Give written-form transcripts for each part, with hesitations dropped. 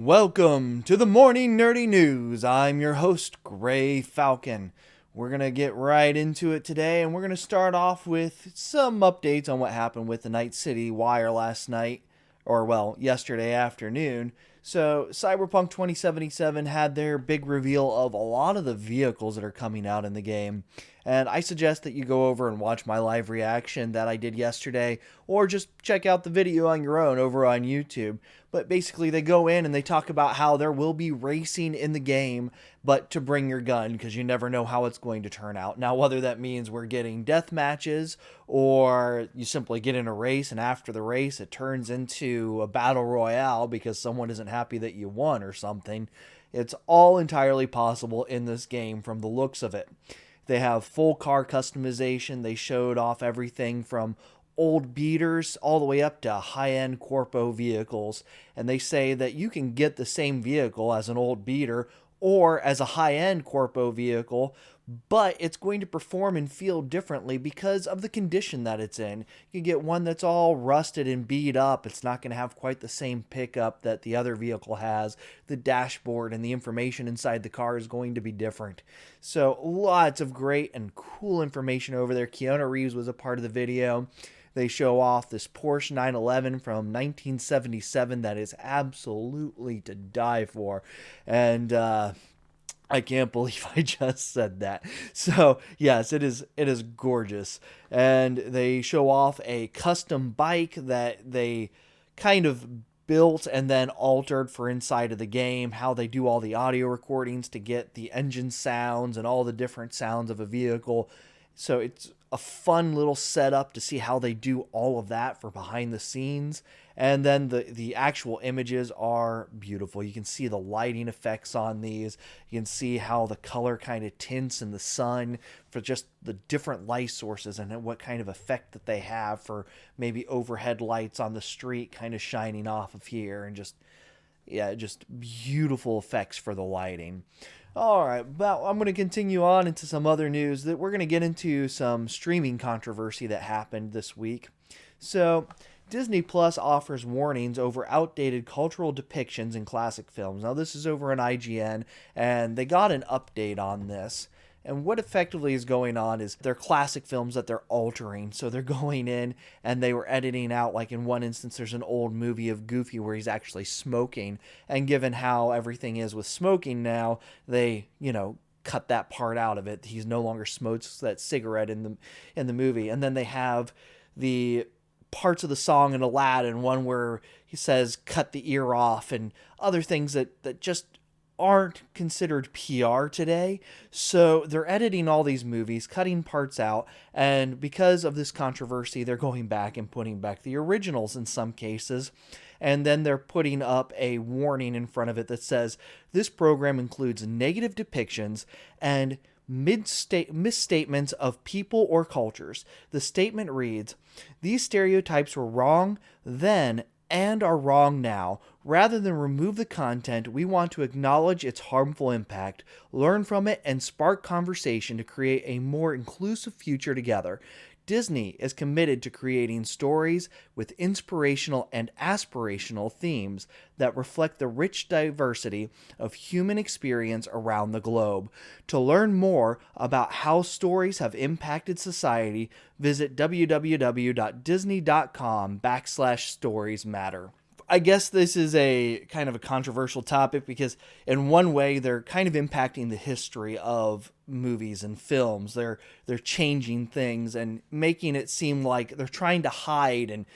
Welcome to the Morning Nerdy News. I'm your host, Gray Falcon. We're going to get right into it today, and we're going to start off with some updates on what happened with the Night City Wire last night, yesterday afternoon. So, Cyberpunk 2077 had their big reveal of a lot of the vehicles that are coming out in the game. And I suggest that you go over and watch my live reaction that I did yesterday, or just check out the video on your own over on YouTube. But basically, they go in and they talk about how there will be racing in the game, but to bring your gun, because you never know how it's going to turn out. Now, whether that means we're getting death matches, or you simply get in a race, and after the race, it turns into a battle royale because someone isn't happy that you won or something. It's all entirely possible in this game from the looks of it. They have full car customization. They showed off everything from old beaters all the way up to high-end corpo vehicles. And they say that you can get the same vehicle as an old beater or as a high-end corpo vehicle, but it's going to perform and feel differently because of the condition that it's in. You can get one that's all rusted and beat up. It's not going to have quite the same pickup that the other vehicle has. The dashboard and the information inside the car is going to be different. So lots of great and cool information over there. Keanu Reeves was a part of the video. They show off this Porsche 911 from 1977 that is absolutely to die for. And I can't believe I just said that. So, yes, it is gorgeous. And they show off a custom bike that they kind of built and then altered for inside of the game, how they do all the audio recordings to get the engine sounds and all the different sounds of a vehicle. So it's a fun little setup to see how they do all of that for behind the scenes. And then the actual images are beautiful. You can see the lighting effects on these. You can see how the color kind of tints in the sun for just the different light sources and what kind of effect that they have for maybe overhead lights on the street kind of shining off of here, and just beautiful effects for the lighting. All right, well, I'm going to continue on into some other news. That we're going to get into some streaming controversy that happened this week. So, Disney Plus offers warnings over outdated cultural depictions in classic films. Now, this is over on IGN, and they got an update on this. And what effectively is going on is they're classic films that they're altering. So they're going in and they were editing out, like in one instance, there's an old movie of Goofy where he's actually smoking. And given how everything is with smoking now, they, cut that part out of it. He's no longer smokes that cigarette in the movie. And then they have the parts of the song in Aladdin, one where he says, cut the ear off, and other things that just aren't considered PR today. So they're editing all these movies, cutting parts out, and because of this controversy, they're going back and putting back the originals in some cases. And then they're putting up a warning in front of it that says, this program includes negative depictions and misstatements of people or cultures. The statement reads, these stereotypes were wrong then and are wrong now. Rather than remove the content, we want to acknowledge its harmful impact, learn from it, and spark conversation to create a more inclusive future together. Disney is committed to creating stories with inspirational and aspirational themes that reflect the rich diversity of human experience around the globe. To learn more about how stories have impacted society, visit www.disney.com/storiesmatter. I guess this is a kind of a controversial topic because in one way they're kind of impacting the history of movies and films. They're changing things and making it seem like they're trying to hide and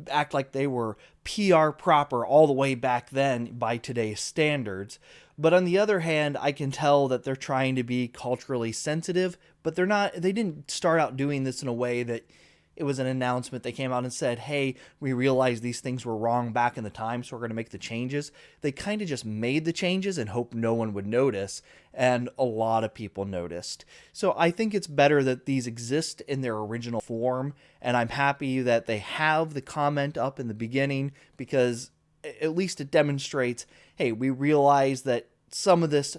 act like they were PR proper all the way back then by today's standards. But on the other hand, I can tell that they're trying to be culturally sensitive, but they didn't start out doing this in a way that it was an announcement. They came out and said, hey, we realized these things were wrong back in the time, so we're going to make the changes. They kind of just made the changes and hoped no one would notice, and a lot of people noticed. So I think it's better that these exist in their original form, and I'm happy that they have the comment up in the beginning because at least it demonstrates, hey, we realize that some of this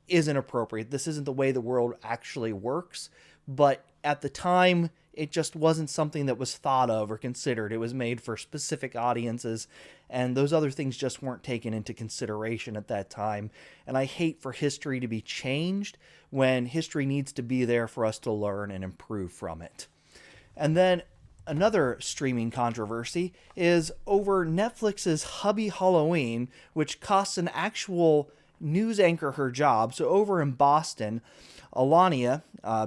isn't appropriate. This isn't the way the world actually works, but at the time, it just wasn't something that was thought of or considered. It was made for specific audiences, and those other things just weren't taken into consideration at that time. And I hate for history to be changed when history needs to be there for us to learn and improve from it. And then another streaming controversy is over Netflix's Hubie Halloween, which costs an actual news anchor her job. So over in Boston, Alania,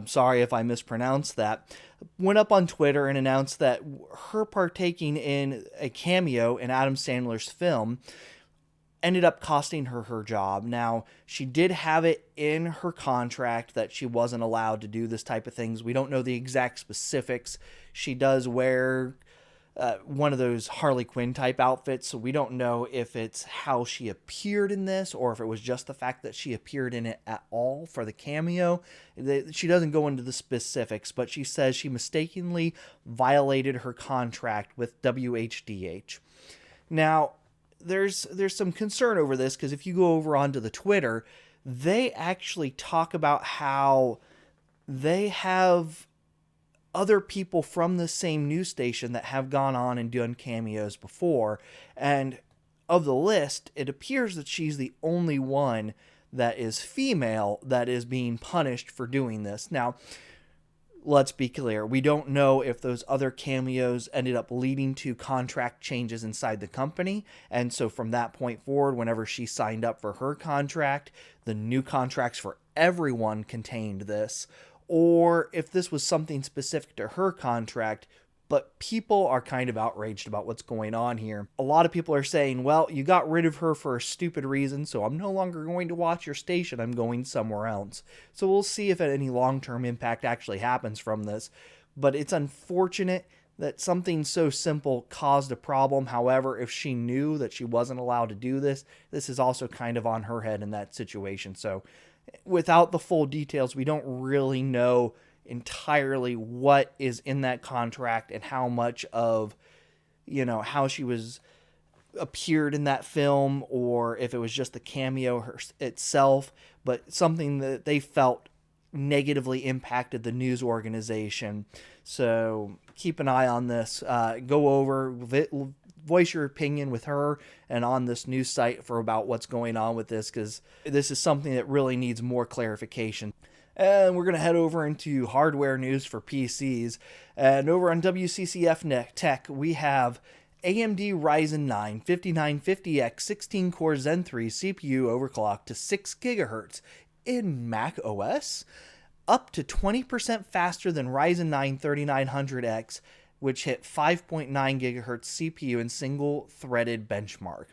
sorry if I mispronounced that, went up on Twitter and announced that her partaking in a cameo in Adam Sandler's film ended up costing her her job. Now, she did have it in her contract that she wasn't allowed to do this type of things. We don't know the exact specifics. She does wear one of those Harley Quinn type outfits, so we don't know if it's how she appeared in this or if it was just the fact that she appeared in it at all for the cameo. She doesn't go into the specifics, but she says she mistakenly violated her contract with WHDH. Now, there's some concern over this, because if you go over onto the Twitter, they actually talk about how they have other people from the same news station that have gone on and done cameos before, and of the list, it appears that she's the only one that is female that is being punished for doing this. Now, let's be clear, we don't know if those other cameos ended up leading to contract changes inside the company, and so from that point forward, whenever she signed up for her contract, the new contracts for everyone contained this, or if this was something specific to her contract. But people are kind of outraged about what's going on here. A lot of people are saying, well, you got rid of her for a stupid reason, so I'm no longer going to watch your station, I'm going somewhere else. So we'll see if any long-term impact actually happens from this. But it's unfortunate that something so simple caused a problem. However, if she knew that she wasn't allowed to do this, this is also kind of on her head in that situation. So without the full details, we don't really know entirely what is in that contract and how much of, how she was appeared in that film, or if it was just the cameo itself, but something that they felt negatively impacted the news organization. So keep an eye on this. Go over, voice your opinion with her and on this news site for about what's going on with this, because this is something that really needs more clarification. And we're going to head over into hardware news for PCs. And over on Wccftech, we have AMD Ryzen 9 5950X 16-core Zen 3 CPU overclocked to 6 GHz in Mac OS, up to 20% faster than Ryzen 9 3900X, which hit 5.9 GHz CPU in single-threaded benchmark.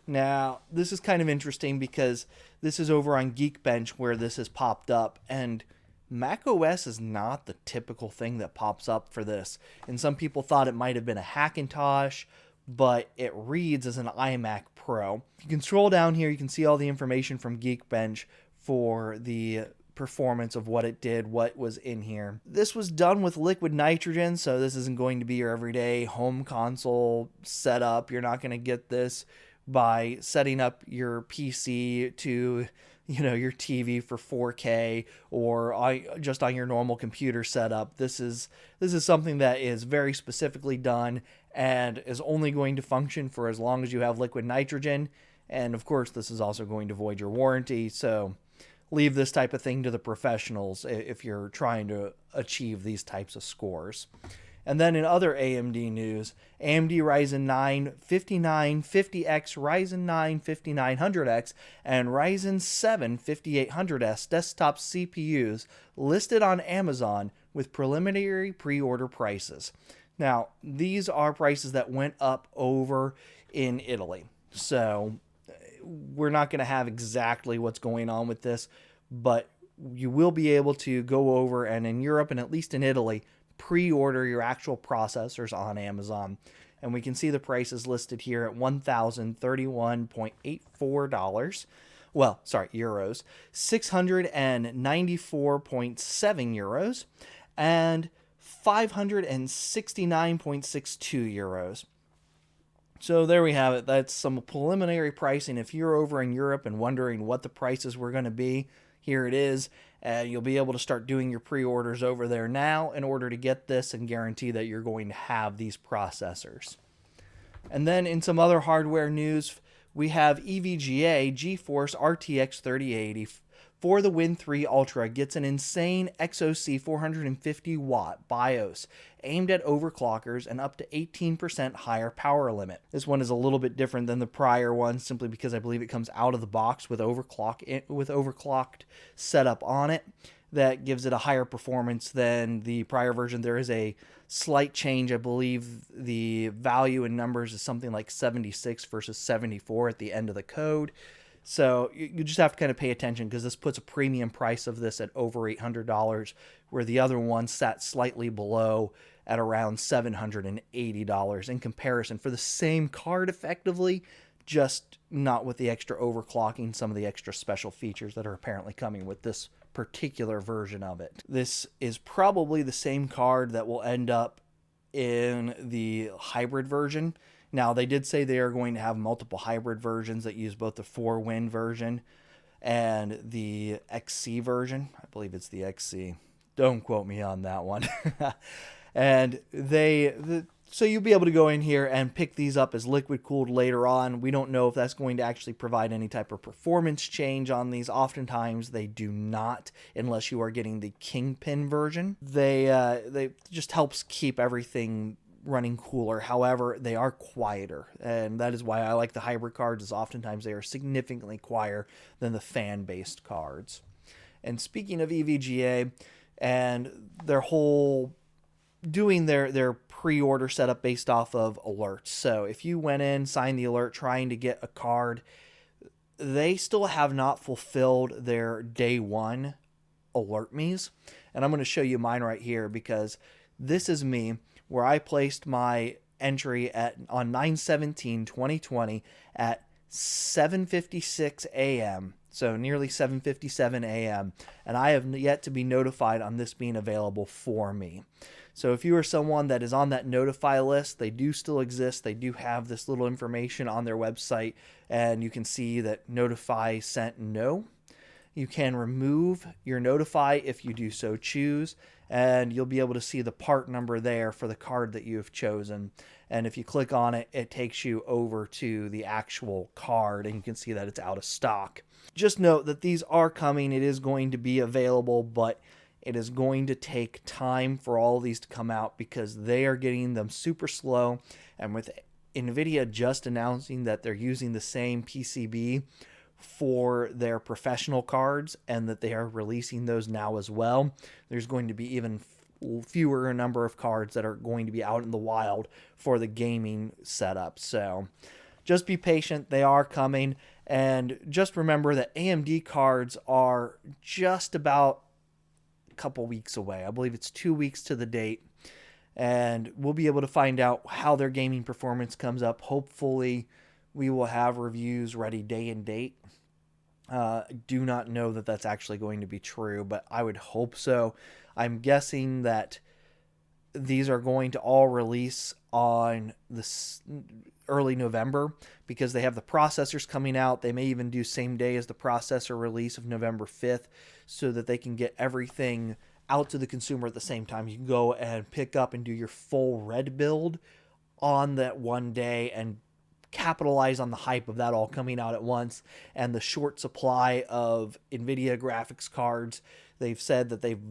Now, this is kind of interesting because this is over on Geekbench where this has popped up, and macOS is not the typical thing that pops up for this. And some people thought it might have been a Hackintosh, but it reads as an iMac Pro. You can scroll down here, you can see all the information from Geekbench for the performance of what it did, what was in here. This was done with liquid nitrogen, so this isn't going to be your everyday home console setup. You're not going to get this by setting up your PC to, your TV for 4K or just on your normal computer setup. This is something that is very specifically done and is only going to function for as long as you have liquid nitrogen. And of course, this is also going to void your warranty. So leave this type of thing to the professionals if you're trying to achieve these types of scores. And then in other AMD news, AMD Ryzen 9 5950X, Ryzen 9 5900X, and Ryzen 7 5800S desktop CPUs listed on Amazon with preliminary pre-order prices. Now, these are prices that went up over in Italy. So we're not going to have exactly what's going on with this, but you will be able to go over and in Europe and at least in Italy, pre-order your actual processors on Amazon. And we can see the prices listed here at $1,031.84. Well, sorry, euros. 694.7 euros and 569.62 euros. So there we have it. That's some preliminary pricing. If you're over in Europe and wondering what the prices were going to be, here it is. You'll be able to start doing your pre-orders over there now in order to get this and guarantee that you're going to have these processors. And then in some other hardware news, we have EVGA GeForce RTX 3080 for the Win 3 Ultra gets an insane XOC 450 watt BIOS aimed at overclockers and up to 18% higher power limit. This one is a little bit different than the prior one simply because I believe it comes out of the box with overclocked setup on it. That gives it a higher performance than the prior version. There is a slight change. I believe the value in numbers is something like 76 versus 74 at the end of the code. So you just have to kind of pay attention because this puts a premium price of this at over $800, where the other one sat slightly below at around $780 in comparison for the same card effectively, just not with the extra overclocking, some of the extra special features that are apparently coming with this particular version of it. This is probably the same card that will end up in the hybrid version. Now, they did say they are going to have multiple hybrid versions that use both the 4-win version and the XC version. I believe it's the XC. Don't quote me on that one. And so you'll be able to go in here and pick these up as liquid cooled later on. We don't know if that's going to actually provide any type of performance change on these. Oftentimes they do not, unless you are getting the Kingpin version. They just helps keep everything running cooler. However, they are quieter, and that is why I like the hybrid cards, is oftentimes they are significantly quieter than the fan-based cards. And speaking of EVGA and their whole doing their pre-order setup based off of alerts. So if you went in, signed the alert trying to get a card, they still have not fulfilled their day one alert me's. And I'm going to show you mine right here because this is me, where I placed my entry on 9/17/2020 at 7:56 a.m., so nearly 7:57 a.m., and I have yet to be notified on this being available for me. So if you are someone that is on that notify list, they do still exist. They do have this little information on their website, and you can see that notify sent no. You can remove your notify if you do so choose, and you'll be able to see the part number there for the card that you have chosen. And if you click on it, it takes you over to the actual card, and you can see that it's out of stock. Just note that these are coming. It is going to be available, but it is going to take time for all of these to come out because they are getting them super slow. And with NVIDIA just announcing that they're using the same PCB for their professional cards and that they are releasing those now as well, there's going to be even fewer number of cards that are going to be out in the wild for the gaming setup. So just be patient. They are coming. And just remember that AMD cards are just about a couple weeks away. I believe it's 2 weeks to the date. And we'll be able to find out how their gaming performance comes up. Hopefully we will have reviews ready day and date. Do not know that that's actually going to be true, but I would hope so. I'm guessing that these are going to all release on this early November because they have the processors coming out. They may even do same day as the processor release of November 5th so that they can get everything out to the consumer at the same time. You can go and pick up and do your full red build on that one day and capitalize on the hype of that all coming out at once and the short supply of NVIDIA graphics cards. They've said that they've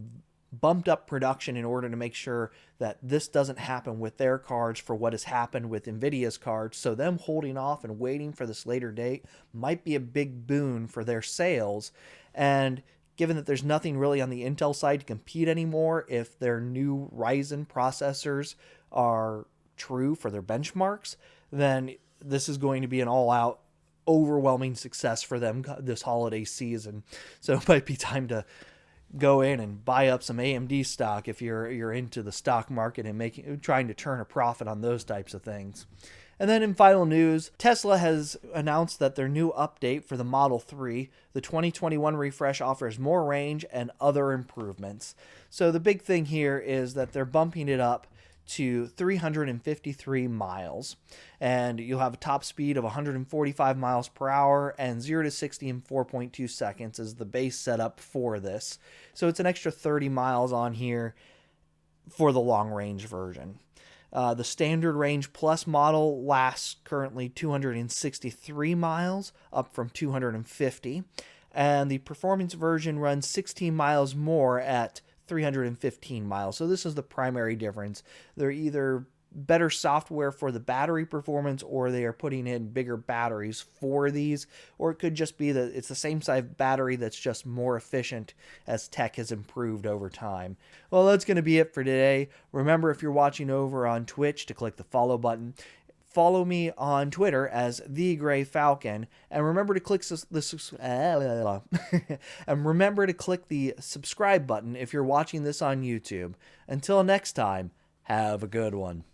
bumped up production in order to make sure that this doesn't happen with their cards for what has happened with NVIDIA's cards. So them holding off and waiting for this later date might be a big boon for their sales. And given that there's nothing really on the Intel side to compete anymore, if their new Ryzen processors are true for their benchmarks, then this is going to be an all-out, overwhelming success for them this holiday season. So it might be time to go in and buy up some AMD stock if you're into the stock market and trying to turn a profit on those types of things. And then in final news, Tesla has announced that their new update for the Model 3, the 2021 refresh, offers more range and other improvements. So the big thing here is that they're bumping it up to 353 miles. And you'll have a top speed of 145 miles per hour, and 0 to 60 in 4.2 seconds is the base setup for this. So it's an extra 30 miles on here for the long range version. The standard range plus model lasts currently 263 miles, up from 250. And the performance version runs 16 miles more at 315 miles. So this is the primary difference. They're either better software for the battery performance, or they are putting in bigger batteries for these, or it could just be that it's the same size battery that's just more efficient as tech has improved over time. Well, that's going to be it for today. Remember, if you're watching over on Twitch, to click the follow button. Follow me on Twitter as The Gray Falcon, and remember to click and remember to click the subscribe button if you're watching this on YouTube. Until next time, have a good one.